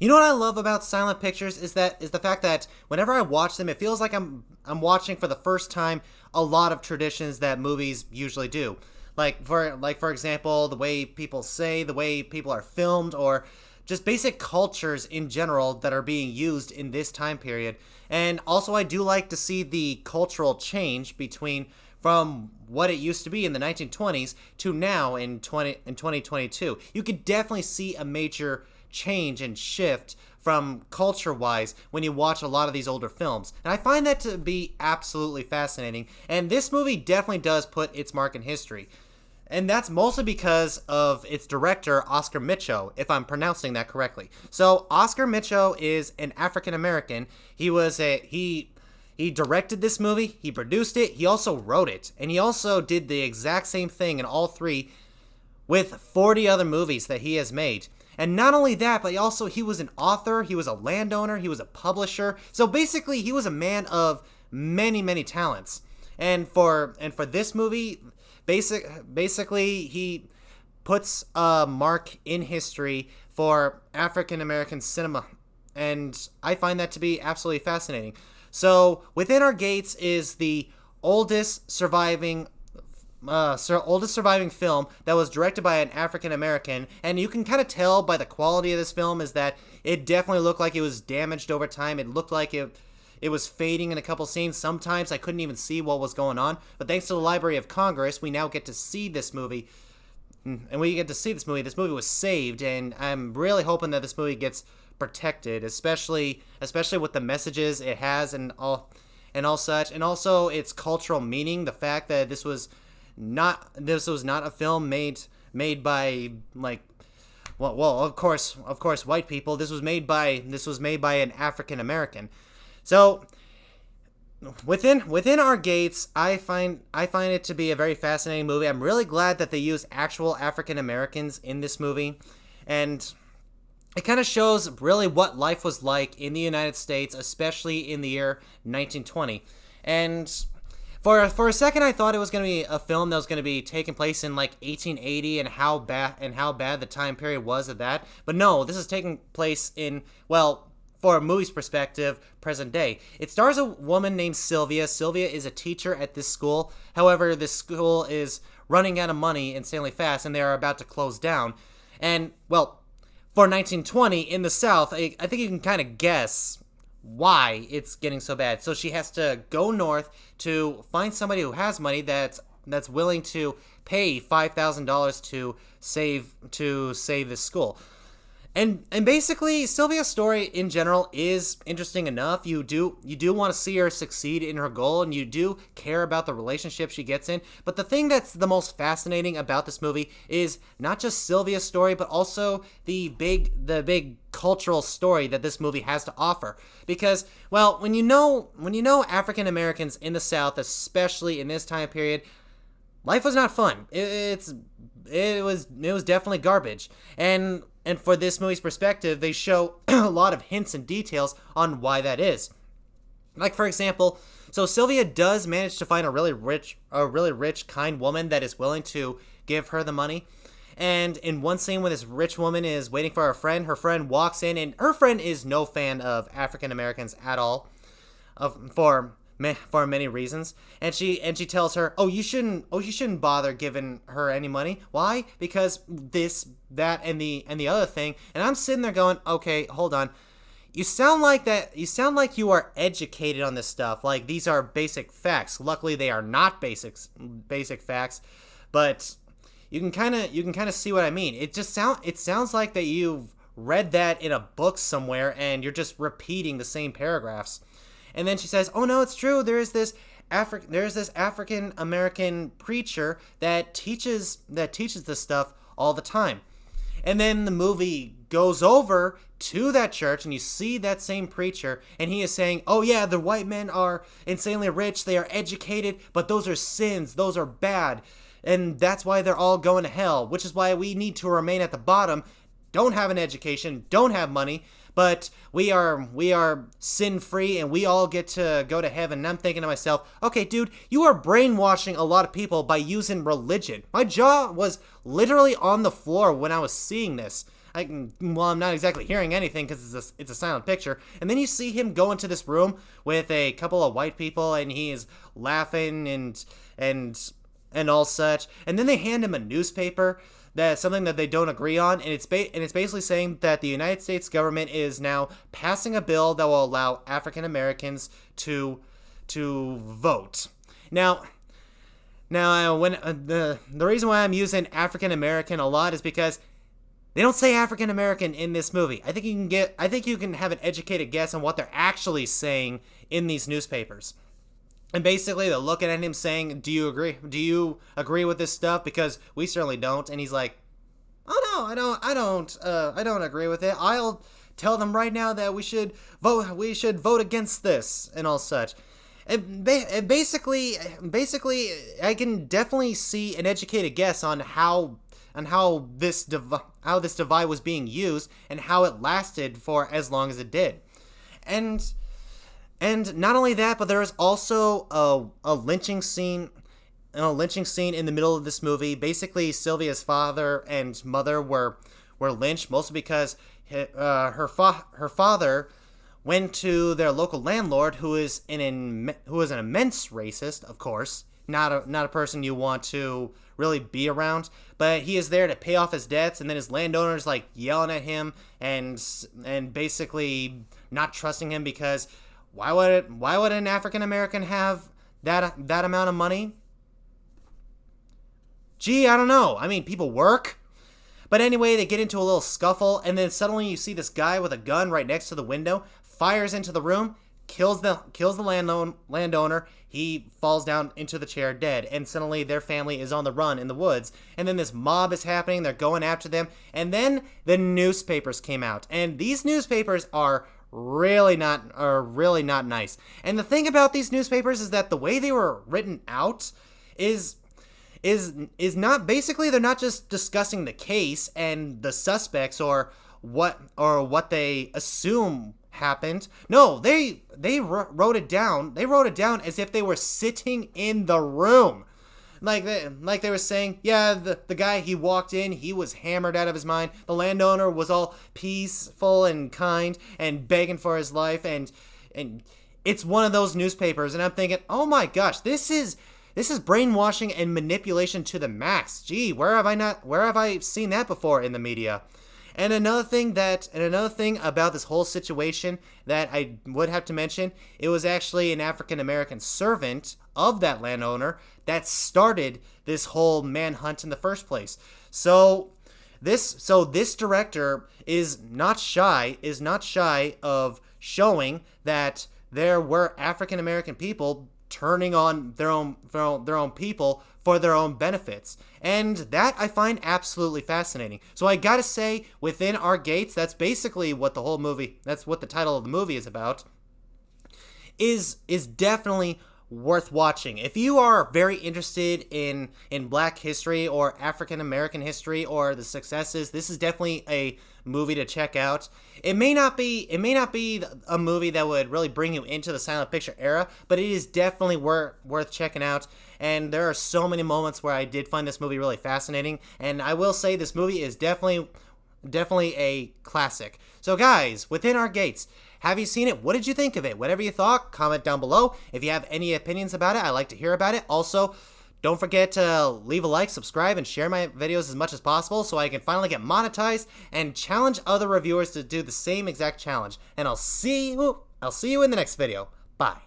You know what I love about silent pictures is the fact that whenever I watch them, it feels like I'm watching for the first time a lot of traditions that movies usually do. For example, the way people say, the way people are filmed, or just basic cultures in general that are being used in this time period. And also, I do like to see the cultural change between from what it used to be in the 1920s to now in 2022. You could definitely see a major change and shift from culture-wise when you watch a lot of these older films. And I find that to be absolutely fascinating. And this movie definitely does put its mark in history. And that's mostly because of its director, Oscar Micheaux, if I'm pronouncing that correctly. So Oscar Micheaux is an African American. He directed this movie, he produced it, he also wrote it, and he also did the exact same thing in all three with 40 other movies that he has made. And not only that, but he was an author, he was a landowner, he was a publisher. So basically, he was a man of many, many talents. And for this movie, basically he puts a mark in history for African American cinema. And I find that to be absolutely fascinating. So, Within Our Gates is the oldest surviving film that was directed by an African American, and you can kind of tell by the quality of this film is that it definitely looked like it was damaged over time. It looked like it was fading in a couple scenes. Sometimes I couldn't even see what was going on, but thanks to the Library of Congress, we now get to see this movie. And we get to see this movie. This movie was saved, and I'm really hoping that this movie gets protected, especially with the messages it has and all such, and also its cultural meaning. The fact that this was not a film made by of course white people. This was made by an African American. So within Our Gates, I find it to be a very fascinating movie. I'm really glad that they used actual African Americans in this movie, and it kind of shows really what life was like in the United States, especially in the year 1920. And for a second, I thought it was going to be a film that was going to be taking place in like 1880 and how bad the time period was of that. But no, this is taking place in, well, for a movie's perspective, present day. It stars a woman named Sylvia. Sylvia is a teacher at this school. However, this school is running out of money insanely fast, and they are about to close down. And, well, for 1920 in the South, I think you can kind of guess why it's getting so bad. So she has to go north to find somebody who has money that's willing to pay $5,000 to save this school. And basically, Sylvia's story in general is interesting enough. You do want to see her succeed in her goal, and you do care about the relationship she gets in. But the thing that's the most fascinating about this movie is not just Sylvia's story, but also the big cultural story that this movie has to offer. Because, well, when you know African Americans in the South, especially in this time period, life was not fun. It was definitely garbage. And for this movie's perspective, they show a lot of hints and details on why that is. Like, for example, so Sylvia does manage to find a really rich, kind woman that is willing to give her the money. And in one scene when this rich woman is waiting for her friend walks in, and her friend is no fan of African Americans at all, for many reasons, and she tells her, you shouldn't bother giving her any money. Why? Because this, that, and the other thing. And I'm sitting there going, okay, hold on. You sound like you are educated on this stuff. Like, these are basic facts. Luckily, they are not basic facts, but you can kind of see what I mean. It sounds like that you've read that in a book somewhere, and you're just repeating the same paragraphs. And then she says, "Oh no, it's true. There's this African American preacher that teaches this stuff all the time." And then the movie goes over to that church, and you see that same preacher, and he is saying, "Oh yeah, the white men are insanely rich. They are educated, but those are sins. Those are bad, and that's why they're all going to hell. Which is why we need to remain at the bottom, don't have an education, don't have money." But we are sin-free, and we all get to go to heaven. And I'm thinking to myself, okay, dude, you are brainwashing a lot of people by using religion. My jaw was literally on the floor when I was seeing this. well, I'm not exactly hearing anything because it's a silent picture. And then you see him go into this room with a couple of white people, and he is laughing and all such. And then they hand him a newspaper that's something that they don't agree on, and it's basically saying that the United States government is now passing a bill that will allow African Americans to vote. Now, when the reason why I'm using African American a lot is because they don't say African American in this movie. I think you can have an educated guess on what they're actually saying in these newspapers. And basically, they're looking at him saying, "Do you agree? Do you agree with this stuff? Because we certainly don't." And he's like, "Oh no, I don't agree with it. I'll tell them right now that we should vote against this and all such." And basically, I can definitely see an educated guess on how this divide was being used and how it lasted for as long as it did. And not only that, but there is also a lynching scene in the middle of this movie. Basically, Sylvia's father and mother were lynched, mostly because her father went to their local landlord, who is an immense racist, of course, not a person you want to really be around. But he is there to pay off his debts, and then his landowner's like yelling at him and basically not trusting him because. Why would an African American have that amount of money? Gee, I don't know. I mean, people work. But anyway, they get into a little scuffle, and then suddenly you see this guy with a gun right next to the window, fires into the room, kills the landowner. He falls down into the chair dead, and suddenly their family is on the run in the woods. And then this mob is happening. They're going after them. And then the newspapers came out, and these newspapers are really not nice. And the thing about these newspapers is that the way they were written out is not basically, they're not just discussing the case and the suspects or what they assume happened. No, they wrote it down. They wrote it down as if they were sitting in the room. Like they were saying, yeah, the guy, he walked in, he was hammered out of his mind. The landowner was all peaceful and kind and begging for his life, and it's one of those newspapers, and I'm thinking, oh my gosh, this is brainwashing and manipulation to the max. Gee, where have I seen that before in the media? And another thing about this whole situation that I would have to mention, it was actually an African American servant of that landowner that started this whole manhunt in the first place. So this director is not shy of showing that there were African American people turning on their own people for their own benefits. And that I find absolutely fascinating. So I gotta say, Within Our Gates, that's basically what the whole movie, that's what the title of the movie is about, is definitely worth watching. If you are very interested in Black history or African American history or the successes, this is definitely a movie to check out. It may not be a movie that would really bring you into the silent picture era, but it is definitely worth checking out. And there are so many moments where I did find this movie really fascinating, and I will say this movie is definitely a classic. So guys, Within Our Gates, have you seen it? What did you think of it? Whatever you thought, comment down below. If you have any opinions about it, I'd like to hear about it. Also, don't forget to leave a like, subscribe, and share my videos as much as possible so I can finally get monetized and challenge other reviewers to do the same exact challenge. And I'll see you in the next video. Bye.